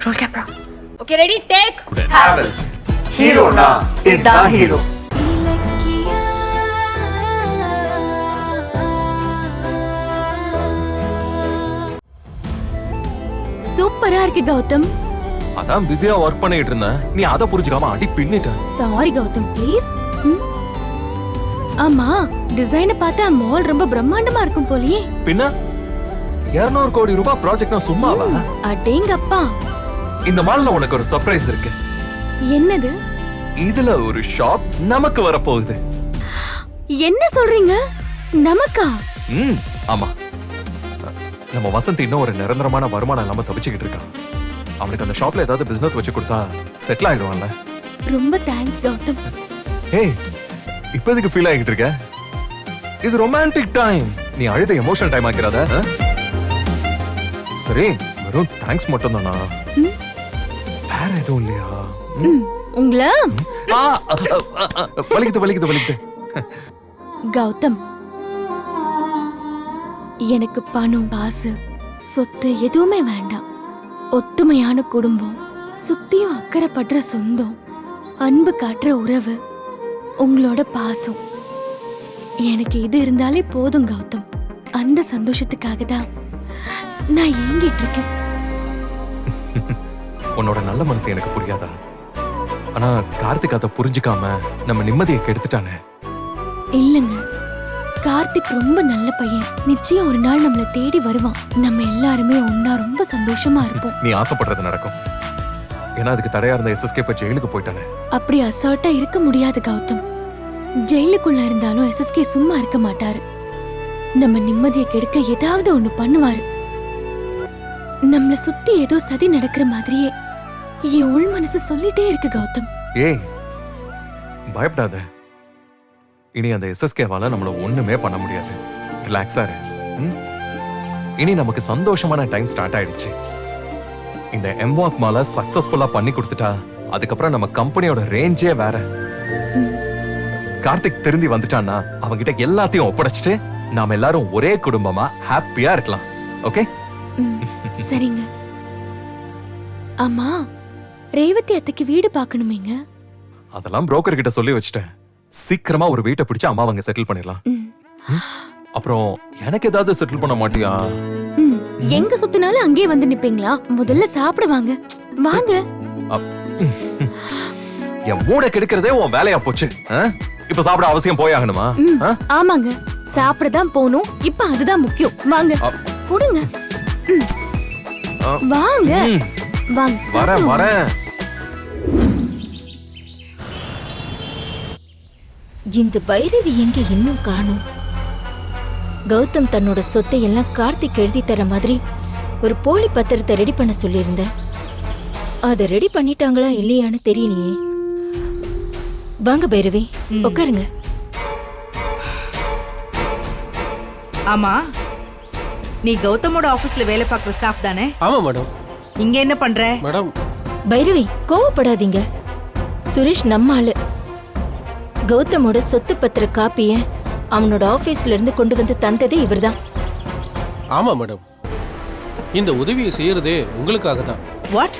Roll camera. Okay, ready? Take. Havels. Hero na. Idda hero. சூப்பரா இருக்கு கௌதம். அதான் பிஸியா ஒர்க் பண்ணிட்டு இருந்தேன். நீ அத புரிஞ்சுக்காம அடி பின்னிட்ட. Sorry Gautham, please. ஆமா, டிசைனை பார்த்தா மால் ரொம்ப பிரம்மாண்டமா இருக்கும் போலயே. பின்ன 200 கோடி ரூபாய் ப்ராஜெக்ட்னா சும்மாவா? அடேங்கப்பா. இந்த மால்ல உனக்கு ஒரு சர்ப்ரைஸ் இருக்கு. என்னது? இதுல ஒரு ஷாப் நமக்கு வர போகுது. என்ன சொல்றீங்க? நமக்கா? ஆமா. நம்ம வசந்த் இன்னும் ஒரு நிரந்தரமான வருமானம் இல்லாம தவிச்சுக்கிட்டு இருக்கான். அவனுக்கு அந்த ஷாப்ல ஏதாவது பிசினஸ் வச்சு கொடுத்தா செட்டில் ஆயிடுவான்ல. ரொம்ப தேங்க்ஸ் கௌதம். ஏய், இப்ப எதுக்கு ஃபீல் ஆகிட்டு இருக்க? இது ரொமான்டிக் டைம். நீ அழுத எமோஷனல் டைம் ஆக்கிறாத. சரி, வெறும் தேங்க்ஸ் மட்டும் தானா? வேற எதுவும் இல்லையா? உங்கள வலிக்குது. கௌதம், எனக்கு பணம், காசு, சொத்து எதுவுமே வேண்டாம். ஒத்துமையான குடும்பம், சுத்தியும் அக்கறைப்படுற சொந்தம், அன்பு காட்டுற உறவு, உங்களோட பாசம், எனக்கு இது இருந்தாலே போதும் கௌதம். அந்த சந்தோஷத்துக்காக தான் நான் ஏங்கிட்டு இருக்கேன். உன்னோட நல்ல மனசு எனக்கு புரியாதா? ஆனா கார்த்திக் அதை புரிஞ்சுக்காம நம்ம நிம்மதியை கெடுத்துட்டானே. இல்லங்க, கார்த்திக் ரொம்ப நல்ல பையன். நிச்சயம் ஒரு நாள் நம்மள தேடி வருவான். நம்ம எல்லாருமே ஒன்னா ரொம்ப சந்தோஷமா இருப்போம். நீ ஆசைப்படுறது நடக்கும். ஏன்னா அதுக்கு தடையா இருந்த எஸ்எஸ்கே இப்ப ஜெயிலுக்கு போயிட்டானே. அப்படி அசால்ட்டா இருக்க முடியாது கௌதம். ஜெயிலுக்குள்ள இருந்தாலும் எஸ்எஸ்கே சும்மா இருக்க மாட்டாரு. நம்ம நிம்மதியை கெடுக்க ஏதாவது ஒண்ணு பண்ணுவாரு. நம்மள சுத்தி ஏதோ சதி நடக்கிற மாதிரியே என் உள் மனசு சொல்லிட்டே இருக்கு கௌதம். ஏய், பயப்படாத. இனி அந்த எஸ்எஸ்கேவால நம்மள ஒண்ணுமே பண்ண முடியாது. ரிலாக்ஸா இரு. இனி நமக்கு சந்தோஷமான டைம் ஸ்டார்ட் ஆயிடுச்சு. இந்த எம்வாக் மால சக்சஸ்ஃபுல்லா பண்ணி கொடுத்துட்டா அதுக்கப்புறம் நம்ம கம்பெனியோட ரேஞ்சே வேற. கார்த்திக் திரும்பி வந்துட்டான்னா அவங்கிட்ட எல்லாத்தையும் ஒப்படைச்சிட்டு நாம எல்லாரும் ஒரே குடும்பமா ஹாப்பியா இருக்கலாம். ஓகே? சரிங்க. ஆமா, ரேவதி அத்தைக்கு வீடு பார்க்கணுமேங்க. அதெல்லாம் புரோக்கர் கிட்ட சொல்லி வச்சிட்டேன். சீக்கிரமா ஒரு வீட்டை பிடிச்சு அம்மா அவங்க செட்டில் பண்ணிடலாம். அப்புறம் எனக்கு ஏதாவது செட்டில் பண்ண மாட்டியா? எங்க சுத்தினாலும் அங்கே வந்து நிப்பீங்களா? முதல்ல சாப்பிடுவாங்க. வாங்க. என் மூட கெடுக்கிறதே உன் வேலையா போச்சு. இப்ப சாப்பிட அவசியம் போயாகணுமா? ஆமாங்க, சாப்பிடதான் போகணும். இப்ப அதுதான் முக்கியம். வாங்க, கொடுங்க. வாங்க வாங்க. வரேன். இந்த பைரவி எங்க இன்னும் காணோம்? கௌதம் தன்னோட சொத்தை எல்லாம் கார்த்திக் எழுதி தர மாதிரி ஒரு போலி பத்திரத்தை ரெடி பண்ண சொல்லியிருந்த. அதை ரெடி பண்ணிட்டாங்களா இல்லையான்னு தெரியலையே. வாங்க பைரவி, உட்காருங்க. ஆமா, நீ கௌதமோட ஆபீஸ்ல வேலை பார்க்குற ஸ்டாஃப் தானே? ஆமா மேடம். இங்க என்ன பண்ற? மேடம், பைரவி கோவப்படாதீங்க. சுரேஷ் நம்ம ஆளு. கௌதமோட சொத்து பத்திர காப்பிய அவனோட ஆபீஸ்ல இருந்து கொண்டு வந்து தந்ததே இவர்தான். ஆமா மேடம், இந்த உதவியை செய்யறதே உங்களுக்காக தான். வாட்?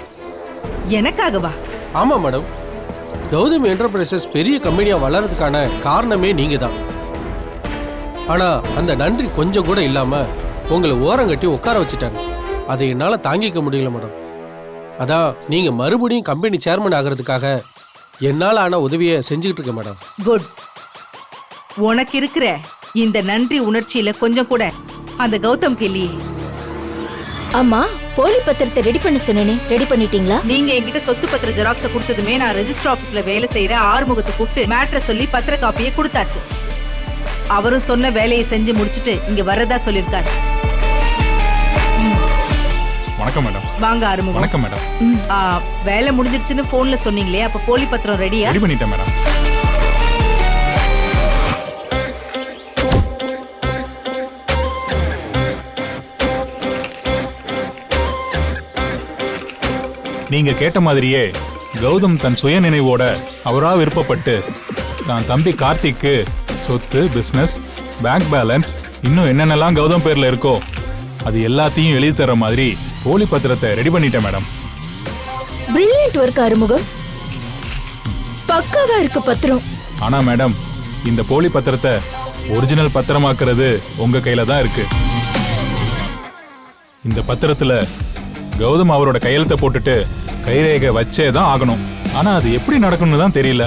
எனக்காகவா? ஆமா மேடம், கௌதம் என்டர்பிரைசஸ் பெரிய கம்பெனியா வளர்றதுக்கான காரணமே நீங்க தான். ஆனா அந்த நன்றி கொஞ்சம் கூட இல்லாம உங்களை ஓரங்கட்டி உட்கார வச்சுட்டாங்க. அதை என்னால தாங்கிக்க முடியல மேடம். அதான் நீங்க மறுபடியும் கம்பெனி சேர்மன் ஆகிறதுக்காக என்னால ஆன உதவியை செஞ்சுக்கிட்டு இருக்க மேடம். குட். உனக்கு இருக்கிற இந்த நன்றி உணர்ச்சியில கொஞ்சம் கூட அந்த கௌதம் இல்லையே. ஆமா, போலி பத்திரத்தை ரெடி பண்ண சொன்னேனே, ரெடி பண்ணிட்டீங்களா? நீங்க என்கிட்ட சொத்து பத்திர ஜெராக்ஸ கொடுத்ததுமே நான் ரெஜிஸ்டர் ஆபீஸ்ல வேலை செய்யற ஆறுமுகத்தை கூப்பிட்டு மேட்ரை சொல்லி பத்திர காப்பியை கொடுத்தாச்சு. அவரும் சொன்ன வேலையை செஞ்சு முடிச்சிட்டு இங்க வரதா சொல்லிருக்காரு. வணக்கம் மேடம். வாங்க ஆறுமுகம். வணக்கம் மேடம். வேலை முடிஞ்சிருச்சுன்னு போன்ல சொன்னீங்களே, அப்ப போலி பத்திரம் ரெடியா? ரெடி பண்ணிட்டேன் மேடம். நீங்க கேட்ட மாதிரியே கௌதம் தன் சுய நினைவோட அவரா விருப்பப்பட்டு தான் தம்பி கார்த்திக்கு சொத்து, பிசினஸ், பேங்க் பேலன்ஸ், இன்னும் என்னென்னலாம் கௌதம் பேர்ல இருக்கோ அது எல்லாத்தையும் எழுதி தர மாதிரி போலி பத்திரத்தை ரெடி பண்ணிட்டேன் மேடம். Brilliant work Arumugam. பக்காவா இருக்கு பத்திரம். ஆனா மேடம், இந்த போலி பத்திரத்தை ஒரிஜினல் பத்திரமாக்குறது உங்க கையில தான் இருக்கு. இந்த பத்திரத்துல கௌதம் அவரோட கையெழுத்தை போட்டுட்டு கைரேகை வச்சே தான் ஆகணும். ஆனா அது எப்படி நடக்கும்னு தான் தெரியல.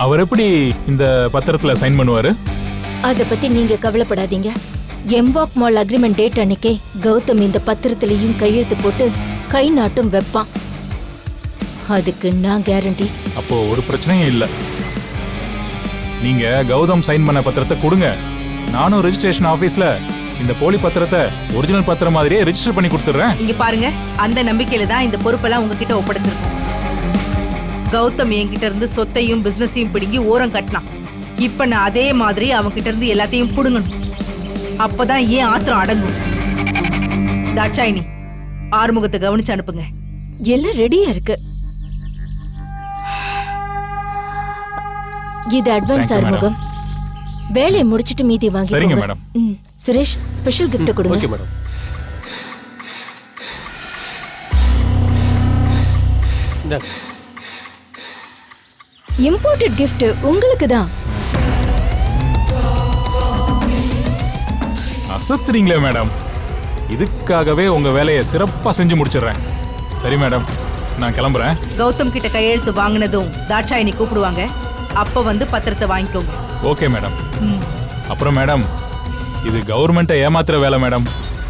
அவர் எப்படி இந்த பத்திரத்துல சைன் பண்ணுவாரு? அத பத்தி நீங்க கவலைப்படாதீங்க. எம்வாக் மால் அக்ரிமெண்ட் டேட் அன்னைக்கே கௌதம் இந்த பத்திரத்திலையும் கையெழுத்து போட்டு கை நாட்டும் வைப்பான். அதுக்கு நான் கேரண்டி. அப்போ ஒரு பிரச்சனையும் இல்ல. நீங்க கௌதம் சைன் பண்ண பத்திரத்தை கொடுங்க. நானும் ரெஜிஸ்ட்ரேஷன் ஆபீஸ்ல இந்த போலி பத்திரத்தை ஒரிஜினல் பத்திரம் மாதிரியே ரெஜிஸ்டர் பண்ணி கொடுத்துறேன். இங்க பாருங்க, அந்த நம்பிக்கையில தான் இந்த பொறுப்பெல்லாம் உங்ககிட்ட ஒப்படைச்சிருக்கோம். கௌதம் என்கிட்ட இருந்து சொத்தையும் பிசினஸையும் பிடுங்கி ஓரம் கட்டினான். இப்ப நான் அதே மாதிரி அவன்கிட்ட இருந்து எல்லாத்தையும் புடுங்கணும். அப்பதான் ஏன் ஆத்திரம் அடங்கும். தாட்சாயினி, ஆறுமுகத்தை கவனிச்சு அனுப்புங்க. எல்லாம் ரெடியா இருக்கு. இது அட்வான்ஸ் Thank you, ஆறுமுகம். வேலையை முடிச்சிட்டு மீதி வாங்கி. சரிங்க மேடம். சுரேஷ், ஸ்பெஷல் கிஃப்ட் கொடுங்க. Okay madam. இந்தாங்க. இம்போர்ட்டட் கிஃப்ட் உங்களுக்கு தான். அசத்துறீங்களே மேடம். இதுக்காகவே உங்க வேலையை சிறப்பா செஞ்சு முடிச்சிடுறேன். சரி மேடம், நான் கிளம்புறேன். கௌதம் கிட்ட கையெழுத்து வாங்கினதும் தாட்சாயினி கூப்பிடுவாங்க. அப்ப வந்து பத்திரத்தை வாங்கிக்கோங்க. Okay madam. அப்புறம் மேடம், இது கவர்மெண்ட்டை ஏமாத்துற வேலை மேடம்.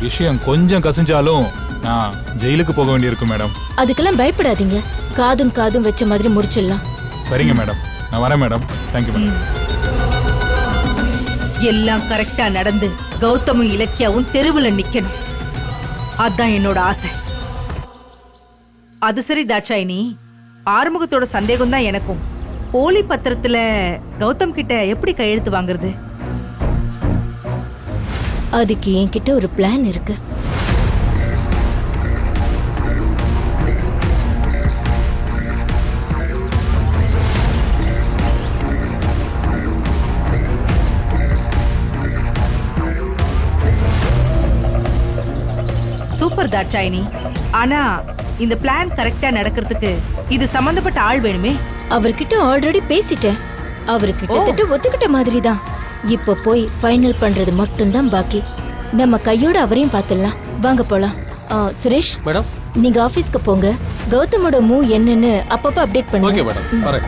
விஷயம் கொஞ்சம் கசிஞ்சாலும் நான் ஜெயிலுக்கு போக வேண்டியிருக்கும் மேடம். அதுக்கெல்லாம் பயப்படாதீங்க. காதும் காதும் வச்ச மாதிரி முடிச்சிடலாம். சரிங்க மேடம், நான் வரேன் மேடம். Thank you madam. எல்லாம் கரெக்டா நடந்து கௌதமும் இலக்கியாவும் தெருவுல நிக்கணும். அதான் என்னோட ஆசை. அது சரி தாட்சாயினி, ஆறுமுகத்தோட சந்தேகம் தான் எனக்கும். போலி பத்திரத்துல கௌதம் கிட்ட எப்படி கையெழுத்து வாங்குறது? அதுக்கு என்கிட்ட ஒரு பிளான் இருக்கு. சூப்பர் தாட்சாயினி. ஆனா இந்த பிளான் கரெக்டா நடக்கிறதுக்கு இது சம்பந்தப்பட்ட ஆள் வேணுமே. அவர்கிட்ட ஆல்ரெடி பேசிட்டேன். அவரு கிட்டத்தட்ட ஒத்துக்கிட்ட மாதிரி தான். இப்ப போய் ஃபைனல் பண்றது மட்டும்தான் பாக்கி. நம்ம கையோட அவரையும் பார்த்துடலாம். வாங்க போலாம். சுரேஷ் மேடம். நீங்க ஆபீஸ்க்கு போங்க. கௌதமோட மூவ் என்னன்னு அப்பப்ப அப்டேட் பண்ணுங்க. ஓகே மேடம், வரேன்.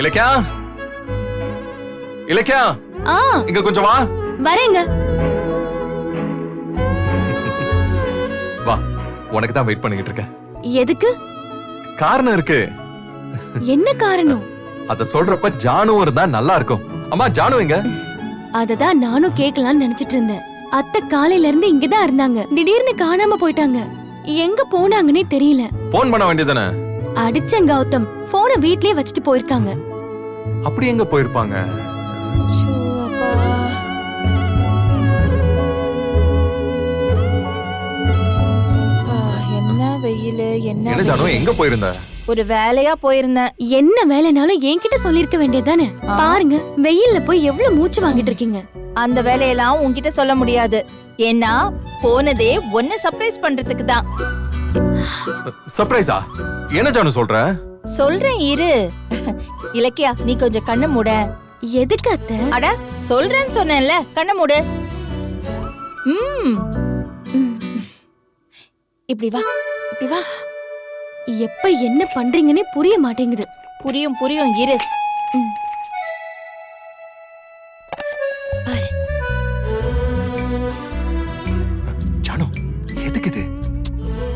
இலக்கியா, இலக்கியா, இங்க கொஞ்சம் வா. வரேங்க. வா, உனக்கு தான் வெயிட் பண்ணிக்கிட்டு இருக்கேன். எதுக்கு? காரணம் இருக்கு. என்ன காரணம்? அத சொல்றப்ப ஜானு இருந்தா நல்லா இருக்கும். அம்மா, ஜானு எங்க? அததான் நானும் கேட்கலாம்னு நினைச்சிட்டு இருந்தேன். அத்தை காலையில இருந்து இங்கதான் இருந்தாங்க. திடீர்னு காணாம போயிட்டாங்க. எங்க போனாங்கன்னே தெரியல. போன் பண்ண வேண்டியதானே? அடிச்சேன் கௌதம். போனை வீட்லயே வச்சுட்டு போயிருக்காங்க. அப்படி எங்க போயிருப்பாங்க? என்ன வெயில், என்ன ஜானு, எங்க போயிருந்த? ஒரு வேலையா போயிருந்தேன். என்ன வேலைனாலும் என்கிட்ட சொல்லிருக்க வேண்டியதானே? பாருங்க, வெயில்ல போய் எவ்வளவு மூச்சு வாங்கிட்டு இருக்கீங்க. அந்த வேலையெல்லாம் உன்கிட்ட சொல்ல முடியாது. ஏன்னா போனதே ஒன்ன சர்ப்ரைஸ் பண்றதுக்கு தான். சர்ப்ரைஸா? என்ன ஜானு சொல்ற? சொல்றேன் இரு. இலக்கியா, நீ கொஞ்சம் கண்ணு மூட. எதுக்கு அத்தை? அட, சொல்றேன்னு சொன்னேன்ல, கண்ணு மூடு. இப்படி வா, இப்படி வா. எப்ப என்ன பண்றீங்கன்னே புரிய மாட்டேங்குது. புரியும் புரியும், இரு. ஜானு, எதுக்கு இது?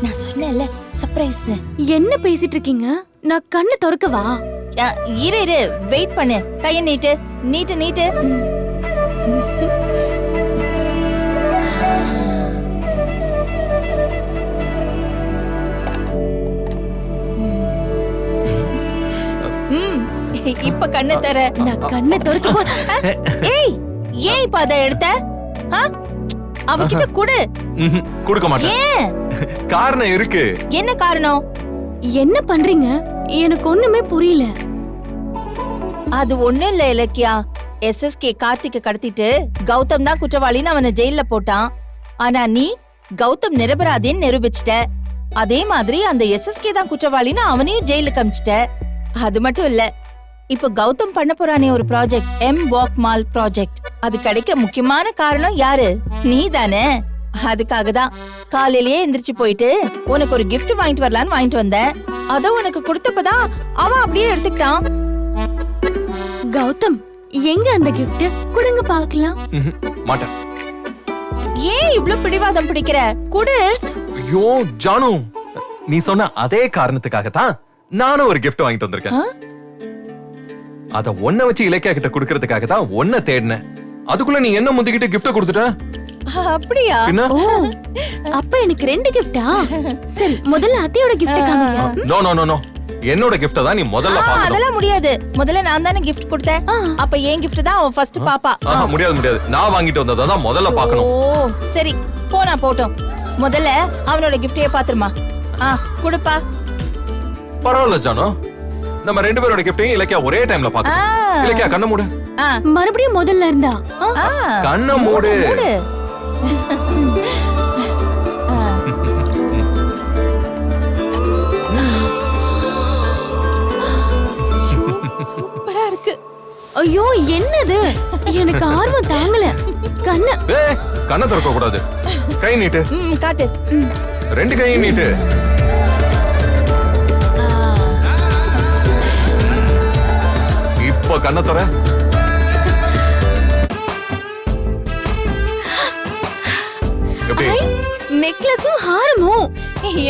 நான் சொன்னேன்ல, சர்ப்ரைஸ்னு. என்ன பேசிட்டு இருக்கீங்க? நான் கண்ணு திறக்கவா? இரு இரு, வெயிட் பண்ணு. கைய நீட்டு, நீட்டு நீட்டு. இப்ப கண்ணு தர. நான் கண்ணை திறக்க ஏய், ஏன் இப்ப அத எடுத்த? அவகிட்ட குடு. கொடுக்க மாட்டேன். ஏன்? காரணம் இருக்கு. என்ன காரணம்? என்ன பண்றீங்க? எனக்கு ஒண்ணுமே புரியல. அது ஒண்ணும் இல்ல இலக்கியா. எஸ்எஸ்கே கார்த்திகை கடத்திட்டு கௌதம் தான் குற்றவாளின்னு அவனை ஜெயில்ல போட்டான். ஆனா நீ கௌதம் நிரபராதின்னு நிரூபிச்சிட்ட. அதே மாதிரி அந்த எஸ்எஸ்கே தான் குற்றவாளின்னு அவனையும் ஜெயிலுக்கு அமிச்சிட்ட. அது மட்டும் இல்ல, இப்ப கௌதம் பண்ண போறானே ஒரு project, M walk mall project, அது கிடைக்க முக்கியமான காரணம் யாரு? நீ தானே. அதுக்காக தான் காலையிலேயே எந்திரிச்சு போயிட்டு உனக்கு ஒரு gift வாங்கிட்டு வரலான்னு வாங்கிட்டு வந்தேன். அத உனக்கு கொடுத்தப்பதான் அவன் அப்படியே எடுத்துக்கிட்டான். கௌதம், எங்க அந்த gift? கொடுங்க பார்க்கலாம். மாட்டேன். ஏன் இவ்ளோ பிடிவாதம் பிடிக்கிற? குடு. ஐயோ ஜானு, நீ சொன்ன அதே காரணத்துக்காக தான் நானும் ஒரு gift வாங்கிட்டு வந்திருக்கேன். அத ஒன்ன வச்சு இலக்கியா கிட்ட குடுக்கறதுக்காக தான் ஒன்ன தேடினேன். அதுக்குள்ள நீ என்ன முந்திக்கிட்டு gift கொடுத்துட்ட? அப்படியா? என்ன? ஓ, அப்ப எனக்கு 2 gift-ஆ? சரி, முதல்ல அத்தையோட gift காமிங்க. நோ நோ நோ நோ, என்னோட gift தான் நீ முதல்ல பார்க்கணும். அதெல்லாம் முடியாது. முதல்ல நான் தானே gift கொடுத்தேன். அப்ப ஏன் gift தான் அவ ஃபர்ஸ்ட் பாப்பா. முடியாது முடியாது, நான் வாங்கிட்டு வந்தத தான் முதல்ல பார்க்கணும். ஓ சரி, போனா போட்டும். முதல்ல அவனோட gift-ஐ பாத்துருமா. குடுப்பா. பரவாயில்ல ஜானு, நம்ம 2 பேரோட gift-ஐயும் இலக்கியா ஒரே டைம்ல பார்க்கணும். இலக்கியா கண்ணை மூடு. மறுபடியும் முதல்ல இருந்தா? கண்ணை மூடு. சூப்பரா இருக்கு. ஐயோ என்னது, எனக்கு ஆர்வம் தாங்கல. கண்ண கண்ணை திறக்க கூடாது. கை நீட்டு. காட்டு. 2 கையும் நீட்டு. இப்ப கண்ணை திற. எப்படி? நெக்லஸும் ஹாரமும்.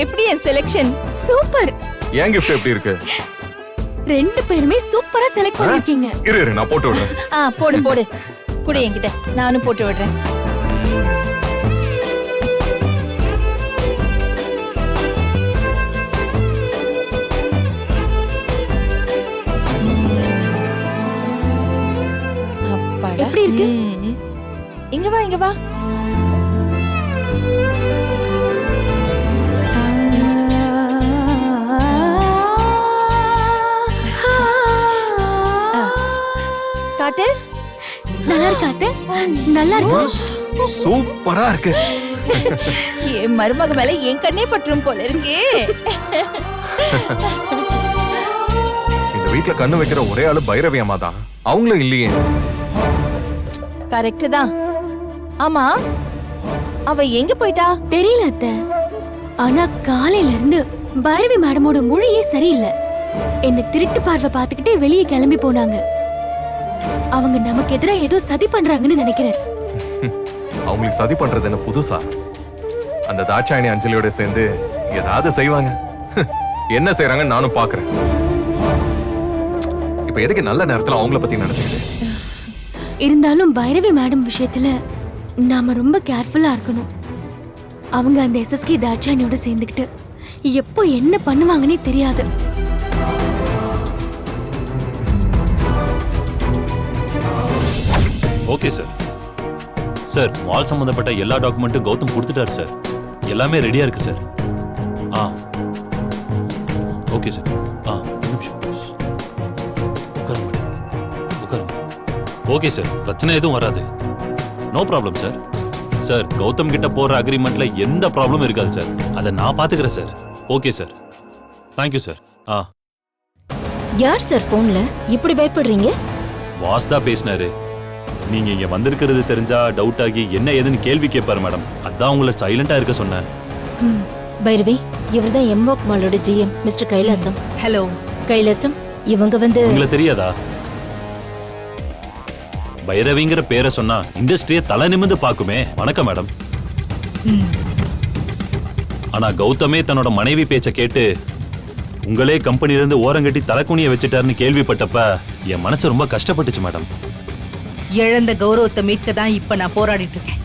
எப்படி என் செலக்ஷன்? சூப்பர். என் gift எப்படி இருக்கு? 2 பேருமே சூப்பரா செலக்ட் பண்ணிருக்கீங்க. இரு நான் போட்டு விடுறேன். போடு போடு. குடு என்கிட்ட, நானும் போட்டு விடுறேன். எப்படி இருக்கு? இங்க வா இங்க வா. காட்டு. நல்லா இருக்காது? நல்லா இருக்கு. சூப்பரா இருக்கு. என் மருமக மேல என் கண்ணே பற்றும் போல இருக்கே. இந்த வீட்ல கண்ணு வைக்கிற ஒரே ஆளு பைரவி அம்மா தான். அவங்களும் இல்லையே. கரெக்ட் தான். ஆமா, அவ எங்க போயிட்டா? தெரியல அத்தை. ஆனா காலையில இருந்து பைரவி மேடமோட மொழியே சரியில்லை. என்ன திருட்டு பார்வை பார்த்துக்கிட்டே வெளியே கிளம்பி போனாங்க. அவங்க நமக்கு எதிராக ஏதோ சதி பண்றாங்கன்னு நினைக்கிறேன். அவங்களுக்கு சதி பண்றது என்ன புதுசா? அந்த தாட்சாயணி அஞ்சலியோட சேர்ந்து ஏதாவது செய்வாங்க. என்ன செய்யறாங்கன்னு நானும் பாக்குறேன். இப்ப எதுக்கு நல்ல நேரத்துல அவங்கள பத்தி நினைச்சுக்கிட்டு? இருந்தாலும் பைரவி மேடம் விஷயத்துல நாம ரொம்ப கேர்ஃபுல்லா இருக்கணும். அவங்க அந்த எஸ்எஸ்கே தாட்சாயணியோட சேர்ந்துக்கிட்டு எப்போ என்ன பண்ணுவாங்கன்னே தெரியாது. Okay sir. சார், மால் சம்பந்தப்பட்ட எல்லா டாக்குமெண்ட்டும் கௌதம் கொடுத்துட்டாரு சார். எல்லாமே ரெடியா இருக்கு சார். Okay sir. ஒரு நிமிஷம் உட்காருங்க. ஓகே சார், பிரச்சனை எதுவும் வராது. No problem sir. Sir, Gautam கிட்ட போற அக்ரிமெண்ட்ல எந்த ப்ராப்ளமும் இருக்காது சார். அதை நான் பாத்துக்கிறேன் sir. Okay sir, thank you sir. யார் சார் போன்ல இப்படி பயப்படுறீங்க? பாஸ் தான் பேசினாரு. நீங்க இங்க வந்திருக்கிறது தெரிஞ்சா டவுட் ஆகி என்ன ஏதுன்னு கேள்வி கேட்பாரு மேடம். அதான் உங்களை சைலண்டா இருக்க சொன்னேன். பைரவி, இவர்தான் எம்வாக் மாலோட GM mister Kailasam. Hello Kailasam, இவங்க வந்து உங்களுக்கு தெரியாதா? பைரவிங்கிற பேரை சொன்னா இண்டஸ்ட்ரியை தலை நிமிந்து பாக்குமே. வணக்கம் மேடம். ஆனா கௌதமே தன்னோட மனைவி பேச்ச கேட்டு உங்களே கம்பெனில இருந்து ஓரங்கட்டி தலைக்குனிய வச்சுட்டாருன்னு கேள்விப்பட்டப்ப என் மனசு ரொம்ப கஷ்டப்பட்டுச்சு மேடம். இழந்த கௌரவத்தை மீட்க தான் இப்ப நான் போராடிட்டு இருக்கேன்.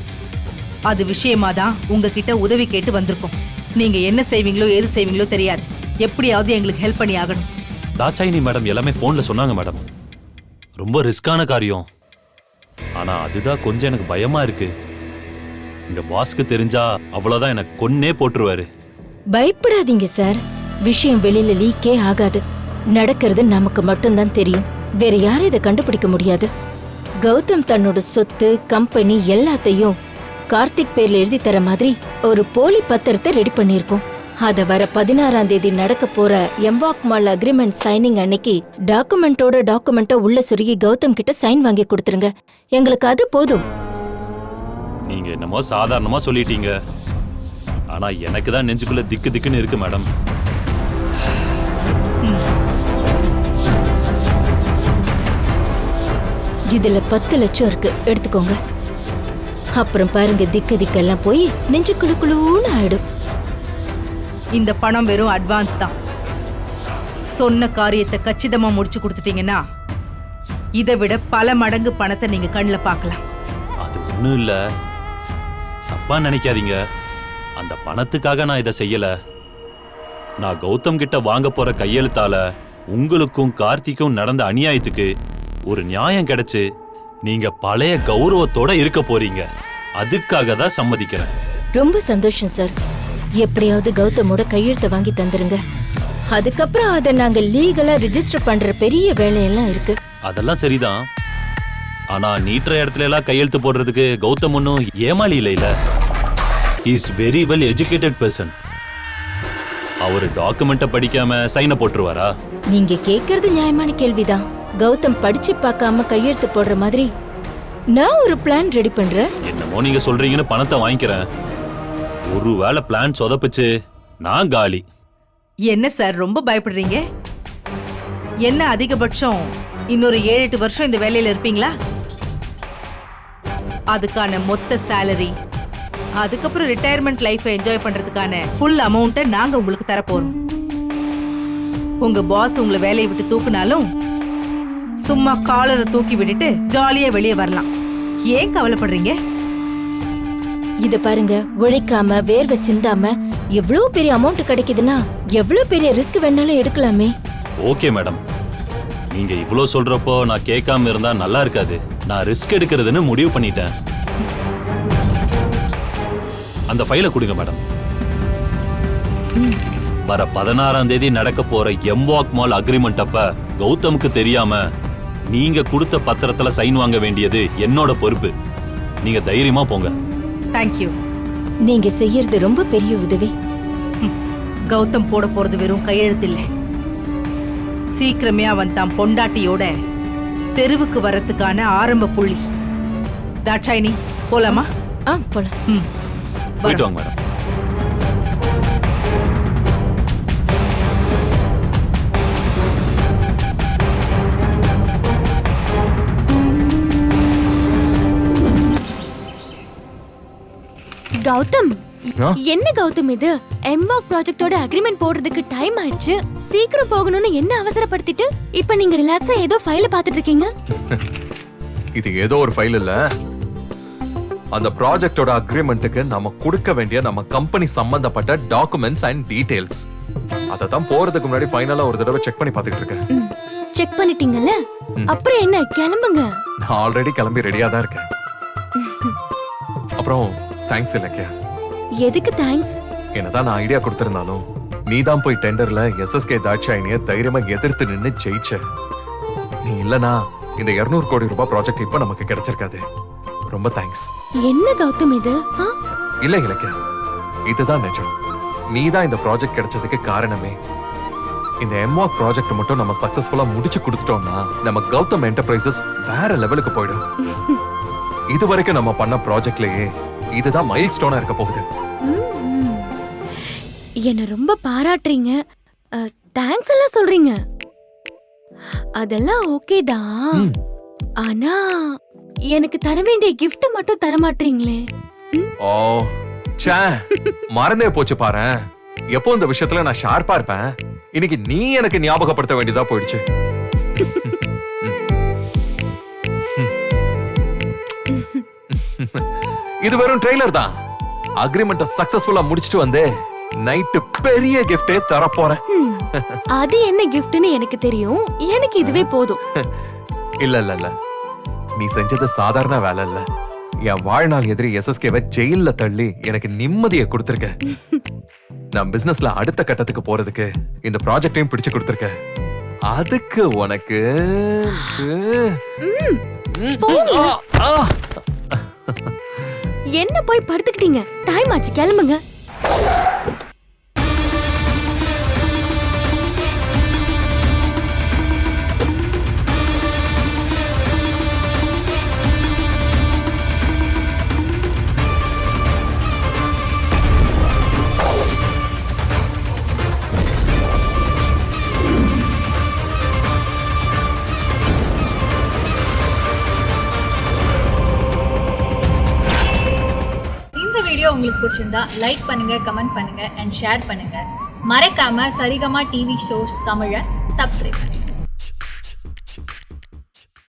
அது விஷயமா தான் உங்ககிட்ட உதவி கேட்டு வந்திருக்கோம். நீங்க என்ன செய்வீங்களோ ஏது செய்வீங்களோ தெரியாது. எப்படியாவது எங்களுக்கு ஹெல்ப் பண்ணி ஆகணும். தாட்சாயினி மேடம் எல்லாமே போன்ல சொன்னாங்க மேடம். ரொம்ப ரிஸ்கான காரியம். ஆனா அதுதான் கொஞ்சம் எனக்கு பயமா இருக்கு. இந்த பாஸ்க்கு தெரிஞ்சா அவ்வளவுதான் எனக்கு கொன்னே போட்டுருவாரு. பயப்படாதீங்க சார், விஷயம் வெளியில லீக்கே ஆகாது. நடக்கிறது நமக்கு மட்டும்தான் தெரியும். வேற யாரும் இதை கண்டுபிடிக்க முடியாது. கௌதம் தன்னோட சொத்து கம்பெனி எல்லாத்தையும் கார்த்திக் பேர்ல எழுதி தர மாதிரி ஒரு போலி பத்திரத்தை ரெடி பண்ணிருக்கோம். அத வர 16ஆம் தேதி நடக்க போற எம்வாக் மால் அக்ரிமெண்ட் சைனிங் அன்னைக்கு டாக்குமெண்ட்டை உள்ள சொருகி கௌதம் கிட்ட சைன் வாங்கி கொடுத்துருங்க. எங்களுக்கு அது போதும். நீங்க என்னமோ சாதாரணமா சொல்லிட்டீங்க. ஆனா எனக்கு தான் நெஞ்சுக்குள்ள திக்கு திக்குன்னு இருக்கு மேடம். இதுல 10 லட்சம் இருக்கு, எடுத்துக்கோங்க. அப்புறம் பாருங்க, திக்கு திக்கெல்லாம் போய் நெஞ்சு குழுன்னு ஆயிடும். இந்த பணம் வெறும் அட்வான்ஸ் தான். சொன்ன காரியத்தை கச்சிதமா முடிச்சு கொடுத்துட்டீங்கன்னா இதை விட பல மடங்கு பணத்தை நீங்க கண்ணுல பார்க்கலாம். அது ஒண்ணும் இல்ல, தப்பா நினைக்காதீங்க. அந்த பணத்துக்காக நான் இதை செய்யல. நான் கௌதம் கிட்ட வாங்க போற கையெழுத்தால உங்களுக்கும் கார்த்திக்கும் நடந்த அநியாயத்துக்கு ஒரு நியாயம் கிடைச்சு நீங்க பழைய கௌரவத்தோட இருக்க போறீங்க. அதுக்காக தான் சம்மதிக்கிறேன். ரொம்ப சந்தோஷம் சார். எப்படியாவது கௌதமோட கையெழுத்தை வாங்கி தந்துருங்க. அதுக்கப்புறம் அதை நாங்க லீகலா ரிஜிஸ்டர் பண்ற பெரிய வேலையெல்லாம் இருக்கு. அதெல்லாம் சரிதான். ஆனா நீட்டுற இடத்துல எல்லாம் கையெழுத்து போடுறதுக்கு கௌதம் ஒன்னும் ஏமாளி இல்ல. Is very well educated person. அவரு டாக்குமெண்ட்டை படிக்காம சைனை போட்டுருவாரா? நீங்க கேக்குறது நியாயமான கேள்விதான். கௌதம் படிச்சு பார்க்காம கையெழுத்து போடுற மாதிரி நான் ஒரு பிளான் ரெடி பண்றேன். என்னமோ நீங்க சொல்றீங்கன்னு பணத்தை வாங்கிக்கிறேன். ஒருவேளை பிளான் சொதப்புச்சு, நான் காலி. என்ன சார் ரொம்ப பயப்படுறீங்க? என்ன அதிகபட்சம் இன்னொரு 7-8 வருஷம் இந்த வேலையில இருப்பீங்களா? அதுக்கான மொத்த சேலரி, அதுக்கப்புறம் ரிட்டையர்மெண்ட் லைஃப் என்ஜாய் பண்றதுக்கான ஃபுல் அமௌண்ட்டை நாங்க உங்களுக்கு தர போறோம். உங்க பாஸ் உங்களை வேலையை விட்டு தூக்குனாலும் சும்மா காலரை தூக்கி விட்டுட்டு ஜாலியா வெளியே வரலாம். ஏன் கவலைப்படுறீங்க? இத பாருங்க, உழைக்காம வேர்வை சிந்தாம எவ்வளவு பெரிய அமௌண்ட் கிடைக்குதுன்னா எவ்வளவு பெரிய ரிஸ்க் வேணாலும் எடுக்கலாமே. ஓகே மேடம், நீங்க இவ்ளோ சொல்றப்போ நான் கேட்காம இருந்தா நல்லா இருக்காது. நான் ரிஸ்க் எடுக்கிறதுன்னு முடிவு பண்ணிட்டேன். அந்த ஃபைலை கொடுங்க மேடம். வர 16ஆம் தேதி நடக்க போற எம்வாக் மால் அக்ரிமெண்ட் அப்ப கௌதமுக்கு தெரியாம நீங்க கொடுத்த பத்திரத்துல சைன் வாங்க வேண்டியது என்னோட பொறுப்பு. நீங்க தைரியமா போங்க. தேங்க்யூ. நீங்க செய்யறது ரொம்ப பெரிய உதவி. கௌதம் போட போறது வெறும் கையெழுத்து இல்ல. சீக்கிரமே அவன் தான் பொண்டாட்டியோட தெருவுக்கு வரத்துக்கான ஆரம்ப புள்ளி. தாட்சாயினி, போலாமா? போலாம். போயிட்டு வாங்க மேடம். கௌதம், ஆ? என்ன கௌதம் இது? எம்வாக் ப்ராஜெக்ட்டோட அக்ரிமெண்ட் போடுறதுக்கு டைம் ஆயிடுச்சு. சீக்கிரம் போகணும்னு என்ன அவசரப்படுத்திட்டு இப்ப நீங்க ரிலாக்ஸா ஏதோ ஃபைல பாத்துட்டு இருக்கீங்க. இது ஏதோ ஒரு ஃபைல் இல்ல. அந்த ப்ராஜெக்டோட அக்ரிமெண்ட்டுக்கு நம்ம கொடுக்க வேண்டிய நம்ம கம்பெனி சம்பந்தப்பட்ட டாக்குமெண்ட்ஸ் அண்ட் டீடைல்ஸ். அதை தான் போறதுக்கு முன்னாடி ஃபைனலா ஒரு தடவை செக் பண்ணி பார்த்துட்டு இருக்கேன். செக் பண்ணிட்டீங்கல்ல? அப்புறம் என்ன, கிளம்புங்க. நான் ஆல்ரெடி கிளம்பி ரெடியா தான் இருக்கேன். அப்புறம் தேங்க்ஸ் இலக்கியா. எதுக்கு தேங்க்ஸ்? என்னதான் நான் ஐடியா கொடுத்திருந்தாலும் நீ தான் போய் டெண்டர்ல எஸ்எஸ்கே தாட்சாயினிய தைரியமா எதிர்த்து நின்னு ஜெயிச்ச. நீ இல்லனா இந்த 200 கோடி ரூபாய் ப்ராஜெக்ட் இப்ப நமக்கு கிடைச்சிருக்காது. ரொம்ப தேங்க்ஸ். என்ன கௌதம் இது? இல்ல இலக்கியா, இதுதான் நிஜம். நீ தான் இந்த ப்ராஜெக்ட் கிடைச்சதுக்கு காரணமே. இந்த எம்வாக் ப்ராஜெக்ட் மட்டும் நம்ம சக்சஸ்ஃபுல்லா முடிச்சு கொடுத்துட்டோம்னா நம்ம கௌதம் என்டர்பிரைசஸ் வேற லெவலுக்கு போயிடும். இது வரைக்கும் நம்ம பண்ண ப்ராஜெக்ட்லயே இதுதான் மைல் ஸ்டோனா இருக்க போகுது. என்ன ரொம்ப பாராட்டுறீங்க, தேங்க்ஸ் எல்லாம் சொல்றீங்க. அதெல்லாம் ஓகே தான். ஆனா எனக்கு தர வேண்டிய கிஃப்ட் மட்டும் தர மாட்டீங்களே. ஓ ச்சே, மறந்தே போச்சு பாரு. எப்போ இந்த விஷயத்துல நான் ஷார்ப்பா இருப்பேன். இன்னைக்கு நீ எனக்கு ஞாபகப்படுத்த வேண்டியதா போயிடுச்சு. இது வெறும் ட்ரெய்லர் தான். அக்ரிமெண்ட்ட சக்சஸ்ஃபுல்லா முடிச்சிட்டு வந்து நைட்டு பெரிய கிஃப்டே தர போறேன். அது என்ன கிஃப்ட்னு எனக்கு தெரியும். எனக்கு இதுவே போதும். இல்ல இல்ல இல்ல, நீ செஞ்சது சாதாரண வேலை இல்ல. என் வாழ்நாள் எதிரி எஸ்எஸ்கேவை ஜெயில்ல தள்ளி எனக்கு நிம்மதியை கொடுத்திருக்க. நான் பிசினஸ்ல அடுத்த கட்டத்துக்கு போறதுக்கு இந்த ப்ராஜெக்டையும் பிடிச்சு கொடுத்திருக்க. அதுக்கு உனக்கு என்ன போய் படுத்துக்கிட்டீங்க? டைம் ஆச்சு, கிளம்புங்க. இந்த வீடியோ உங்களுக்கு பிடிச்சிருந்தா லைக் பண்ணுங்க, கமெண்ட் பண்ணுங்க அண்ட் ஷேர் பண்ணுங்க. மறக்காம சரிகமா டிவி ஷோஸ் தமிழை சப்ஸ்கிரைப் பண்ணுங்க.